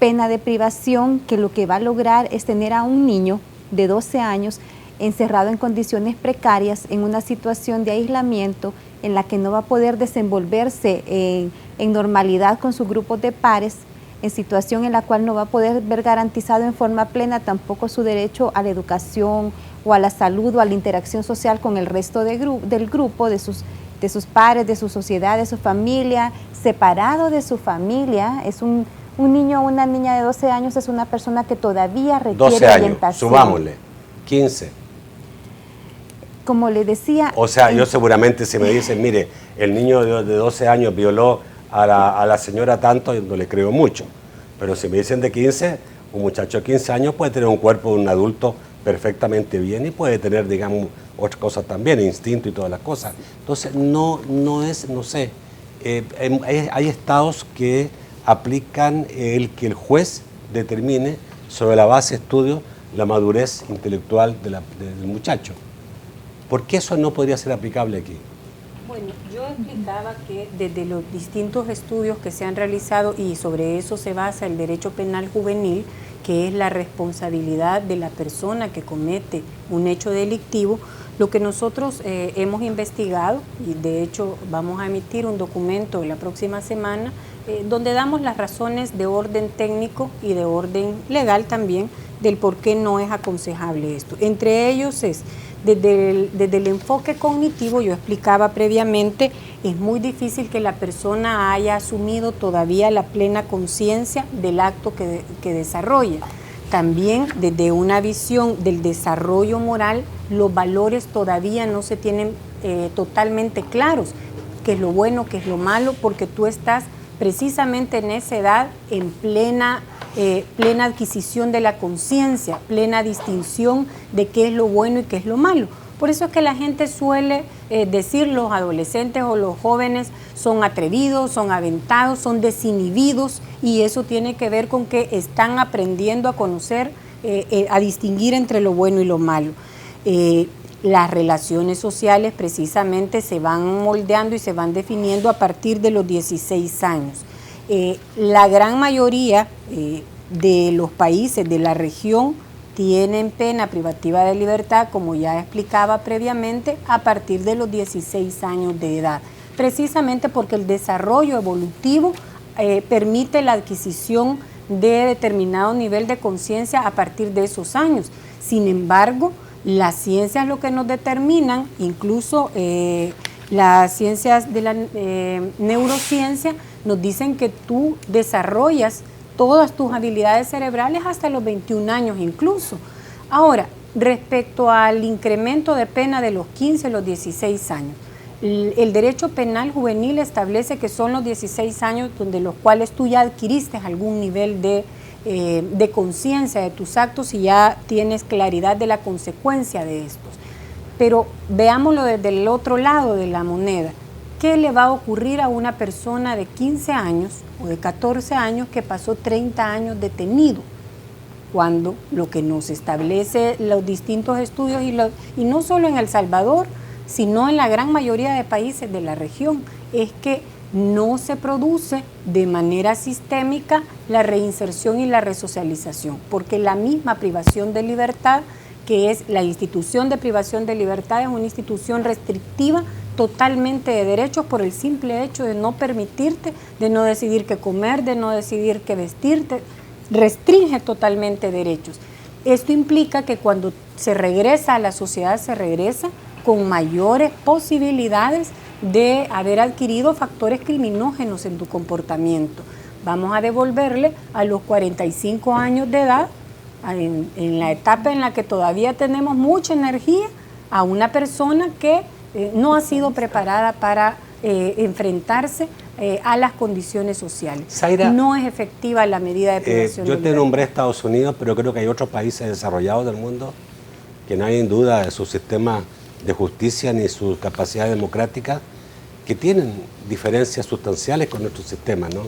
pena de privación que lo que va a lograr es tener a un niño de 12 años encerrado en condiciones precarias, en una situación de aislamiento en la que no va a poder desenvolverse en normalidad con sus grupos de pares, en situación en la cual no va a poder ver garantizado en forma plena tampoco su derecho a la educación o a la salud o a la interacción social con el resto del grupo, de sus pares, de su sociedad, de su familia, separado de su familia. Es un niño o una niña de 12 años es una persona que todavía requiere 12 años, orientación. subámosle, 15. Como le decía... O sea, yo seguramente si me dicen, mire, el niño de 12 años violó a la señora tanto, yo no le creo mucho. Pero si me dicen de 15, un muchacho de 15 años puede tener un cuerpo de un adulto perfectamente bien y puede tener, digamos, otras cosas también, instinto y todas las cosas. Entonces, no sé, hay estados que aplican el que el juez determine sobre la base de estudios la madurez intelectual del muchacho. ¿Por qué eso no podría ser aplicable aquí? Bueno, yo explicaba que desde los distintos estudios que se han realizado, y sobre eso se basa el derecho penal juvenil, que es la responsabilidad de la persona que comete un hecho delictivo, lo que nosotros hemos investigado, y de hecho vamos a emitir un documento la próxima semana, donde damos las razones de orden técnico y de orden legal también del por qué no es aconsejable esto. Entre ellos es, desde el enfoque cognitivo, yo explicaba previamente, es muy difícil que la persona haya asumido todavía la plena conciencia del acto que desarrolla. También desde una visión del desarrollo moral, los valores todavía no se tienen totalmente claros, qué es lo bueno, qué es lo malo, porque tú estás precisamente en esa edad en plena adquisición de la conciencia, plena distinción de qué es lo bueno y qué es lo malo. Por eso es que la gente suele decir, los adolescentes o los jóvenes son atrevidos, son aventados, son desinhibidos, y eso tiene que ver con que están aprendiendo a conocer, a distinguir entre lo bueno y lo malo. Las relaciones sociales precisamente se van moldeando y se van definiendo a partir de los 16 años. La gran mayoría de los países de la región tienen pena privativa de libertad, como ya explicaba previamente, a partir de los 16 años de edad, precisamente porque el desarrollo evolutivo permite la adquisición de determinado nivel de conciencia a partir de esos años. Sin embargo, las ciencias lo que nos determinan, incluso las ciencias de la neurociencia, nos dicen que tú desarrollas todas tus habilidades cerebrales hasta los 21 años incluso. Ahora, respecto al incremento de pena de los 15 a los 16 años, el derecho penal juvenil establece que son los 16 años donde los cuales tú ya adquiriste algún nivel de conciencia de tus actos y ya tienes claridad de la consecuencia de estos. Pero veámoslo desde el otro lado de la moneda. ¿Qué le va a ocurrir a una persona de 15 años o de 14 años que pasó 30 años detenido? Cuando lo que nos establece los distintos estudios, y no solo en El Salvador, sino en la gran mayoría de países de la región, es que no se produce de manera sistémica la reinserción y la resocialización, porque la misma privación de libertad, que es la institución de privación de libertad, es una institución restrictiva totalmente de derechos por el simple hecho de no permitirte, de no decidir qué comer, de no decidir qué vestirte, restringe totalmente derechos. Esto implica que cuando se regresa a la sociedad, se regresa con mayores posibilidades de haber adquirido factores criminógenos en tu comportamiento. Vamos a devolverle a los 45 años de edad, en la etapa en la que todavía tenemos mucha energía, a una persona que no ha sido preparada para enfrentarse a las condiciones sociales. Zaira, no es efectiva la medida de privación de yo te libertad. nombré Estados Unidos, pero creo que hay otros países desarrollados del mundo que no hay en duda de su sistema de justicia ni su capacidad democrática, que tienen diferencias sustanciales con nuestro sistema, ¿no?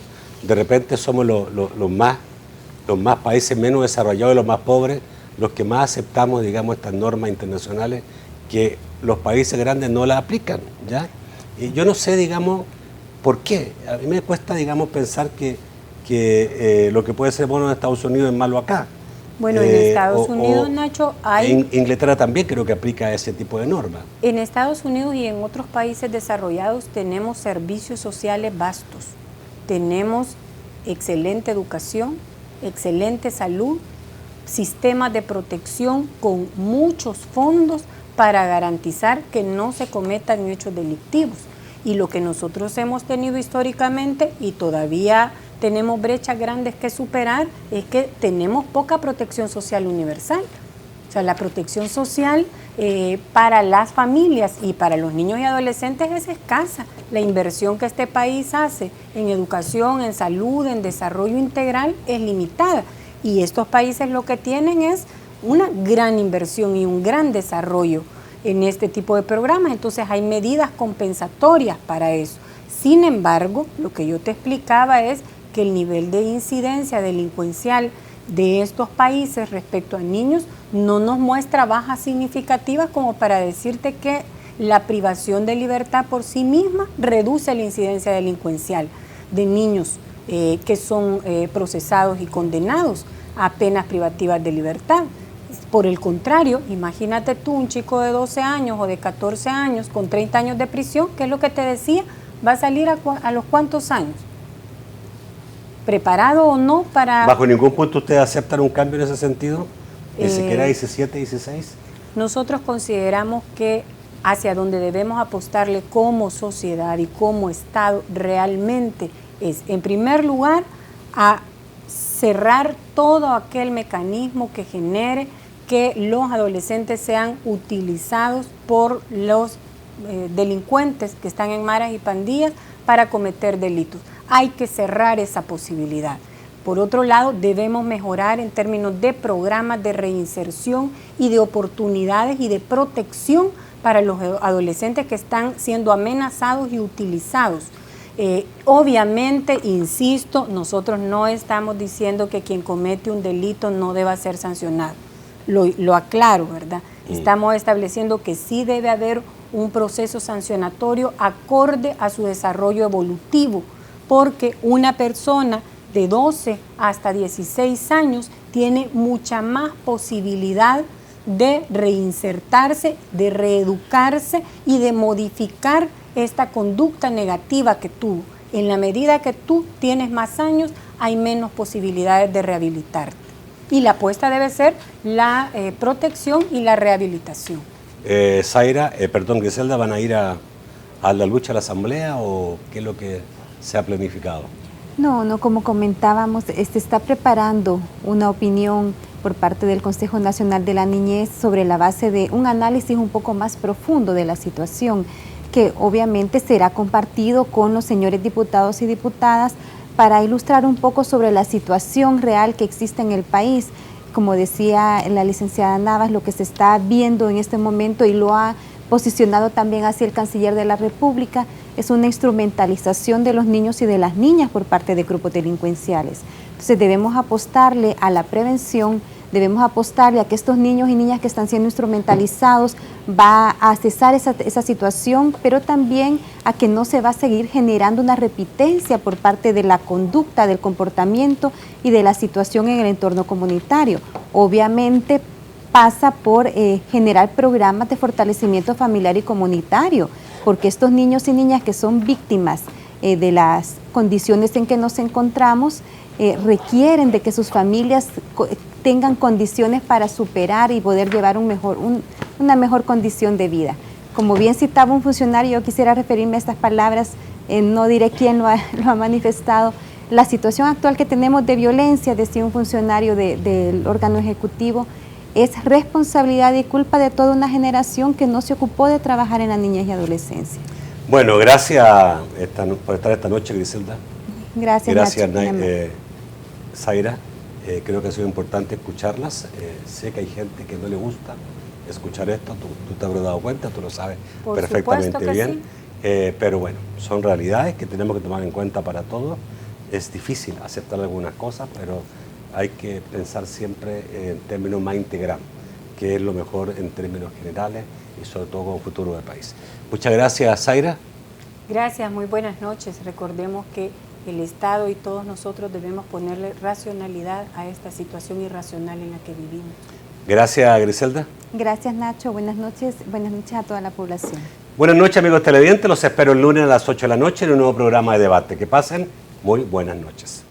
De repente somos los más países menos desarrollados y los más pobres, los que más aceptamos, digamos, estas normas internacionales que los países grandes no las aplican, ¿ya? Y yo no sé, digamos, por qué. A mí me cuesta, digamos, pensar que lo que puede ser bueno en Estados Unidos es malo acá. Bueno, en Estados Unidos, Nacho, hay... En Inglaterra también creo que aplica ese tipo de normas. En Estados Unidos y en otros países desarrollados tenemos servicios sociales vastos. Tenemos excelente educación, excelente salud, sistemas de protección con muchos fondos para garantizar que no se cometan hechos delictivos. Y lo que nosotros hemos tenido históricamente, y todavía tenemos brechas grandes que superar, es que tenemos poca protección social universal. O sea, la protección social para las familias y para los niños y adolescentes es escasa. La inversión que este país hace en educación, en salud, en desarrollo integral es limitada. Y estos países lo que tienen es una gran inversión y un gran desarrollo en este tipo de programas. Entonces hay medidas compensatorias para eso. Sin embargo, lo que yo te explicaba es que el nivel de incidencia delincuencial de estos países respecto a niños no nos muestra bajas significativas como para decirte que la privación de libertad por sí misma reduce la incidencia delincuencial de niños que son procesados y condenados a penas privativas de libertad. Por el contrario, imagínate tú un chico de 12 años o de 14 años con 30 años de prisión, ¿qué es lo que te decía? ¿Va a salir a los cuántos años? ¿Preparado o no para...? ¿Bajo ningún punto ustedes aceptan un cambio en ese sentido? ¿Ni siquiera 17, 16? Nosotros consideramos que hacia donde debemos apostarle como sociedad y como Estado realmente es, en primer lugar, a cerrar todo aquel mecanismo que genere que los adolescentes sean utilizados por los delincuentes que están en maras y pandillas para cometer delitos. Hay que cerrar esa posibilidad. Por otro lado, debemos mejorar en términos de programas de reinserción y de oportunidades y de protección para los adolescentes que están siendo amenazados y utilizados. Obviamente, insisto, nosotros no estamos diciendo que quien comete un delito no deba ser sancionado. Lo aclaro, ¿verdad? Estamos estableciendo que sí debe haber un proceso sancionatorio acorde a su desarrollo evolutivo, porque una persona de 12 hasta 16 años tiene mucha más posibilidad de reinsertarse, de reeducarse y de modificar esta conducta negativa que tuvo. En la medida que tú tienes más años, hay menos posibilidades de rehabilitarte. Y la apuesta debe ser la protección y la rehabilitación. Griselda, ¿van a ir a la lucha a la asamblea o qué es lo que se ha planificado? No, como comentábamos, se está preparando una opinión por parte del Consejo Nacional de la Niñez sobre la base de un análisis un poco más profundo de la situación, que obviamente será compartido con los señores diputados y diputadas para ilustrar un poco sobre la situación real que existe en el país. Como decía la licenciada Navas, lo que se está viendo en este momento y lo ha posicionado también hacia el Canciller de la República, es una instrumentalización de los niños y de las niñas por parte de grupos delincuenciales. Entonces debemos apostarle a la prevención, debemos apostarle a que estos niños y niñas que están siendo instrumentalizados va a cesar esa situación, pero también a que no se va a seguir generando una repitencia por parte de la conducta, del comportamiento y de la situación en el entorno comunitario. Obviamente pasa por generar programas de fortalecimiento familiar y comunitario, porque estos niños y niñas que son víctimas de las condiciones en que nos encontramos requieren de que sus familias tengan condiciones para superar y poder llevar una mejor condición de vida. Como bien citaba un funcionario, yo quisiera referirme a estas palabras, no diré quién lo ha manifestado. La situación actual que tenemos de violencia, decía un funcionario del órgano ejecutivo, es responsabilidad y culpa de toda una generación que no se ocupó de trabajar en la niñez y adolescencia. Bueno, gracias por estar esta noche, Griselda. Gracias, Zaira. Creo que ha sido importante escucharlas. Sé que hay gente que no le gusta escuchar esto, tú te habrás dado cuenta, tú lo sabes perfectamente bien. Sí. Pero bueno, son realidades que tenemos que tomar en cuenta para todos. Es difícil aceptar algunas cosas, pero hay que pensar siempre en términos más integrales, que es lo mejor en términos generales y sobre todo como futuro del país. Muchas gracias, Zaira. Gracias, muy buenas noches. Recordemos que el Estado y todos nosotros debemos ponerle racionalidad a esta situación irracional en la que vivimos. Gracias, Griselda. Gracias, Nacho. Buenas noches a toda la población. Buenas noches, amigos televidentes. Los espero el lunes a las 8 de la noche en un nuevo programa de debate. Que pasen muy buenas noches.